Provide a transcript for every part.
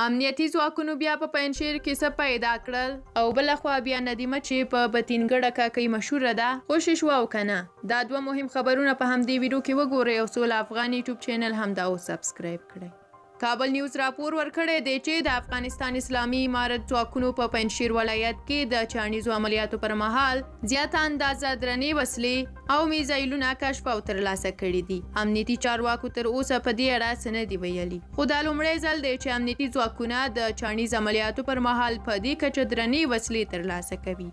امنیتي ځواکونو بیا په پنجشیر کې څه پیدا کړل او بلخوا بیا ندیمه چې په بتینګړه کاکۍ مشهوره ده خوشې شوه او که نه. دا دوه مهم خبرونه په همدې ویډیو کې وګورئ او سوله افغان یوټیوب چینل همدا اوس سبسکرایب کړئ. کابل نیوز راپور ورکړی دی چې د افغانستان اسلامي امارت ځواکونو په پنجشیر ولایت کې د چاڼیزو عملیاتو پر مهال زیاته اندازه درنې وسلې او میزایلونه کشف او ترلاسه کړي دي. امنیتي چارواکو تر اوسه په دې اړه څه نه دي ویلي، خو دا لومړی ځل دی چې امنیتي ځواکونه د چاڼیز عملیاتو پر مهال په دې کچه درنې وسلې ترلاسه کوي.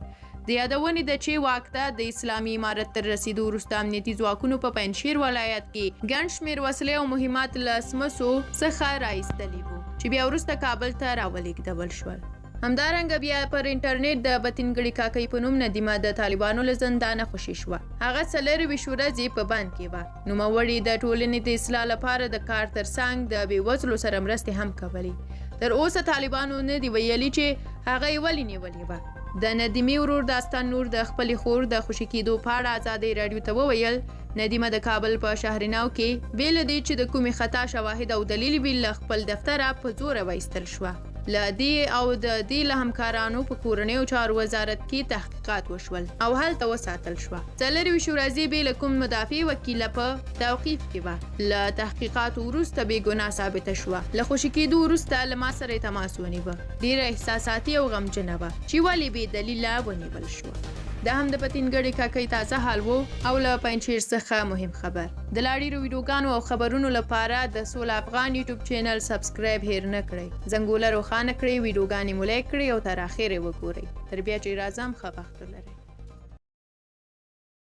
د یادونې ده چې واک ته د اسلامي امارت تر رسیدو وروسته امنیتي ځواکونو په پنجشیر ولایت کې ګڼ شمېر وسلې او مهمات له سمسو څخه راایستلي وو چې بیا وروسته کابل ته راولېږدول شول. همدارنګه بیا پر انټرنیټ د بتینګړي کاکۍ په نوم ندیمه د طالبانو له زندانه خوشې شوه. هغه 24 ورځې په بند کې وه. نوموړې د ټولنې د اصلاح لپاره د کار ترڅنګ د بېوزلو سره مرستې هم کولې. تر اوسه طالبانو نه دي ویلي چې هغه یې ولې نیولې وه. د ندیمې ورور داستان نور د خپلې خور د خوشي کېدو په اړه ازادۍ راډیو ته وویل ندیمه د کابل په شهرناو کې بې له دې چې د کومې خطا شواهد او دلیل وي له خپل دفتره په زوره وایستل شوه. له دې او د دې له همکارانو په کورنیو چارو وزارت کې تحقیقات وشول او هلته وساتل شوه. 24 ورځې بې له کوم مدافع وکیله په توقیف کې وه. له تحقیقاتو وروسته بې ګناه ثابته شوه. له خوشي کېدو وروسته له ما سره یې تماس ونیوه. ډېره احساساتي او غمجنه وه چې ولې بې دلیله ونیول شوه. دا هم د بتینګړي کاکۍ تازه حال وو او له پنجشیر څخه مهم خبر. د لا ډېرو ویډیوګانو او خبرونو لپاره د سوله افغان یوټیوب چینل سبسکرایب هیر نه کړئ. زنګوله روښانه کړئ، ویډیوګانې مو لایک کړئ او تر اخره وګورئ. تر بیا چې راځم ښه وخت ولرئ.